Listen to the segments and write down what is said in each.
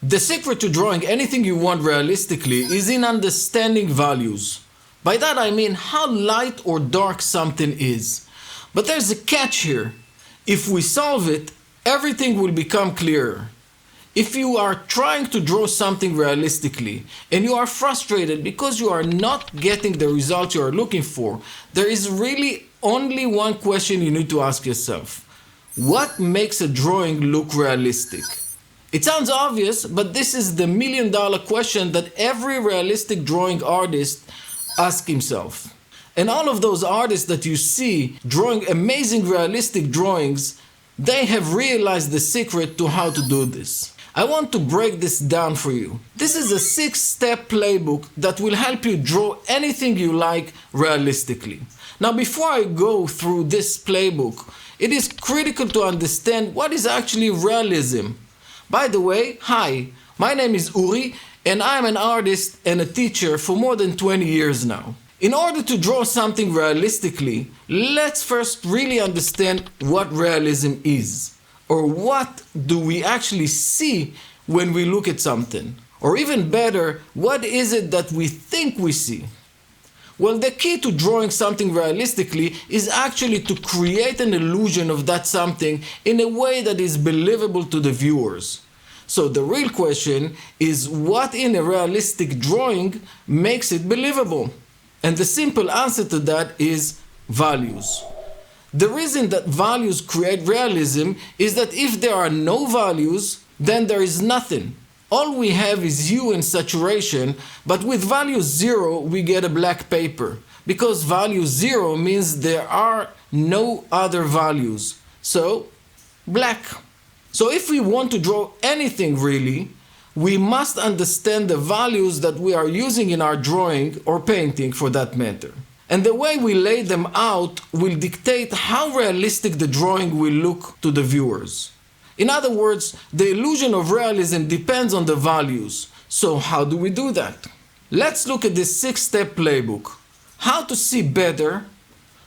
The secret to drawing anything you want realistically is in understanding values. By that I mean how light or dark something is. But there's a catch here. If we solve it, everything will become clearer. If you are trying to draw something realistically and you are frustrated because you are not getting the result you are looking for, there is really only one question you need to ask yourself. What makes a drawing look realistic? It sounds obvious, but this is the million-dollar question that every realistic drawing artist asks himself. And all of those artists that you see drawing amazing realistic drawings, they have realized the secret to how to do this. I want to break this down for you. This is a 6-step playbook that will help you draw anything you like realistically. Now, before I go through this playbook, it is critical to understand what is actually realism. By the way, hi, my name is Uri and I'm an artist and a teacher for more than 20 years now. In order to draw something realistically, let's first really understand what realism is. Or what do we actually see when we look at something? Or even better, what is it that we think we see? Well, the key to drawing something realistically is actually to create an illusion of that something in a way that is believable to the viewers. So the real question is, what in a realistic drawing makes it believable? And the simple answer to that is values. The reason that values create realism is that if there are no values, then there is nothing. All we have is hue and saturation, but with value 0 we get a black paper, because value 0 means there are no other values. So, black. So if we want to draw anything really, we must understand the values that we are using in our drawing or painting for that matter. And the way we lay them out will dictate how realistic the drawing will look to the viewers. In other words, the illusion of realism depends on the values. So how do we do that? Let's look at this 6-step playbook. How to see better,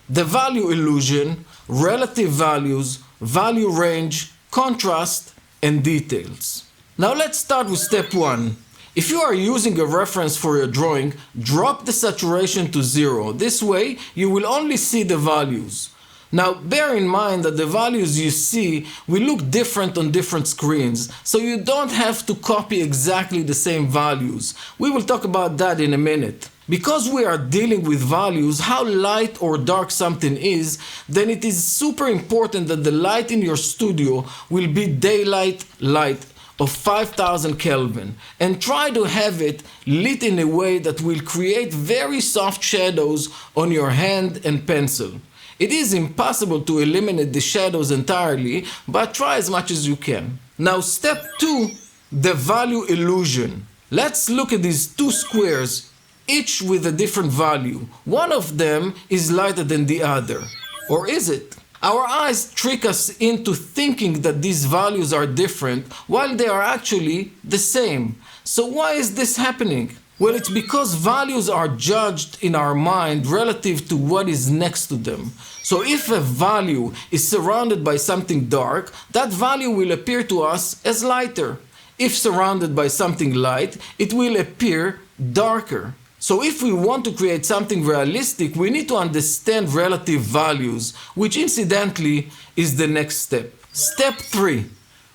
the value illusion, relative values, value range, contrast, and details. Now let's start with step 1. If you are using a reference for your drawing, drop the saturation to 0. This way, you will only see the values. Now, bear in mind that the values you see will look different on different screens, so you don't have to copy exactly the same values. We will talk about that in a minute. Because we are dealing with values, how light or dark something is, then it is super important that the light in your studio will be daylight light of 5000 Kelvin, and try to have it lit in a way that will create very soft shadows on your hand and pencil. It is impossible to eliminate the shadows entirely, but try as much as you can. Now step 2, the value illusion. Let's look at these 2 squares, each with a different value. One of them is lighter than the other. Or is it? Our eyes trick us into thinking that these values are different while they are actually the same. So why is this happening? Well, it's because values are judged in our mind relative to what is next to them. So if a value is surrounded by something dark, that value will appear to us as lighter. If surrounded by something light, it will appear darker. So if we want to create something realistic, we need to understand relative values, which incidentally is the next step. Step 3,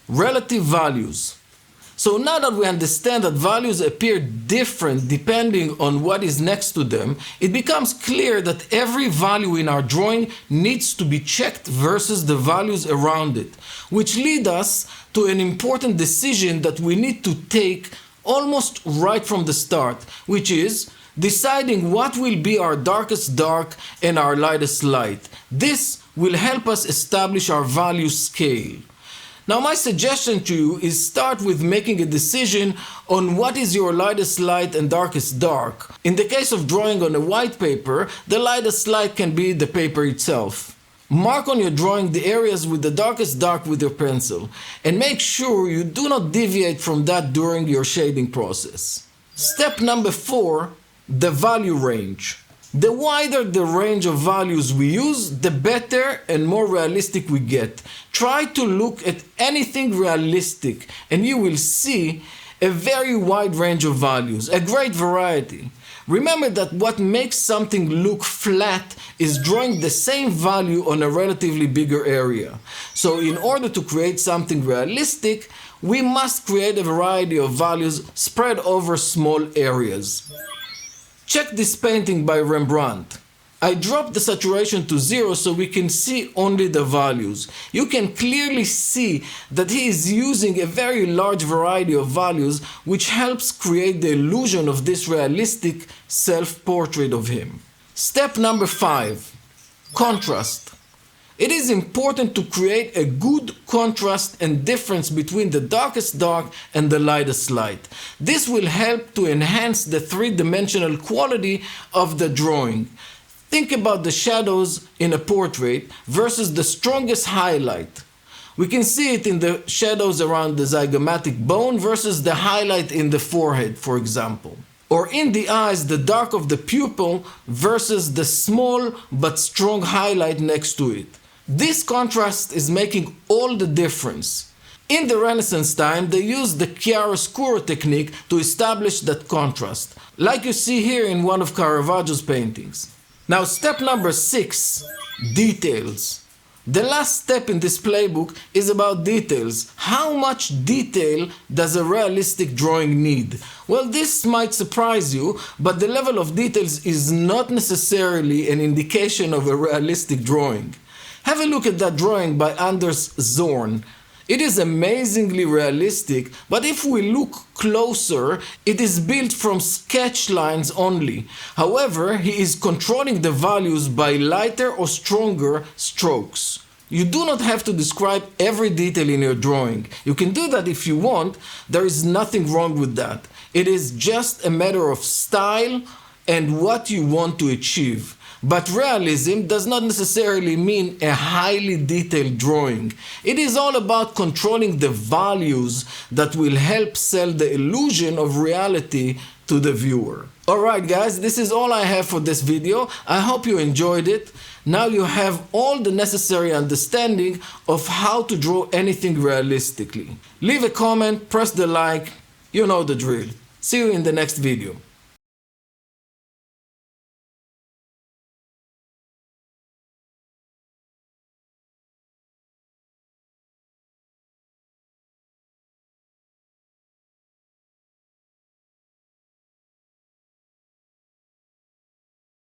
relative values. So now that we understand that values appear different depending on what is next to them, it becomes clear that every value in our drawing needs to be checked versus the values around it, which lead us to an important decision that we need to take almost right from the start, which is deciding what will be our darkest dark and our lightest light. This will help us establish our value scale. Now my suggestion to you is start with making a decision on what is your lightest light and darkest dark. In the case of drawing on a white paper, the lightest light can be the paper itself. Mark on your drawing the areas with the darkest dark with your pencil, and make sure you do not deviate from that during your shading process. Step number 4, the value range. The wider the range of values we use, the better and more realistic we get. Try to look at anything realistic and you will see a very wide range of values, a great variety. Remember that what makes something look flat is drawing the same value on a relatively bigger area. So in order to create something realistic, we must create a variety of values spread over small areas. Check this painting by Rembrandt. I dropped the saturation to 0 so we can see only the values. You can clearly see that he is using a very large variety of values, which helps create the illusion of this realistic self-portrait of him. Step number 5. Contrast. It is important to create a good contrast and difference between the darkest dark and the lightest light. This will help to enhance the three-dimensional quality of the drawing. Think about the shadows in a portrait versus the strongest highlight. We can see it in the shadows around the zygomatic bone versus the highlight in the forehead, for example. Or in the eyes, the dark of the pupil versus the small but strong highlight next to it. This contrast is making all the difference. In the Renaissance time, they used the chiaroscuro technique to establish that contrast, like you see here in one of Caravaggio's paintings. Now, step number 6, details. The last step in this playbook is about details. How much detail does a realistic drawing need? Well, this might surprise you, but the level of details is not necessarily an indication of a realistic drawing. Have a look at that drawing by Anders Zorn. It is amazingly realistic, but if we look closer, it is built from sketch lines only. However, he is controlling the values by lighter or stronger strokes. You do not have to describe every detail in your drawing. You can do that if you want. There is nothing wrong with that. It is just a matter of style and what you want to achieve. But realism does not necessarily mean a highly detailed drawing. It is all about controlling the values that will help sell the illusion of reality to the viewer. Alright guys, this is all I have for this video. I hope you enjoyed it. Now you have all the necessary understanding of how to draw anything realistically. Leave a comment, press the like, you know the drill. See you in the next video.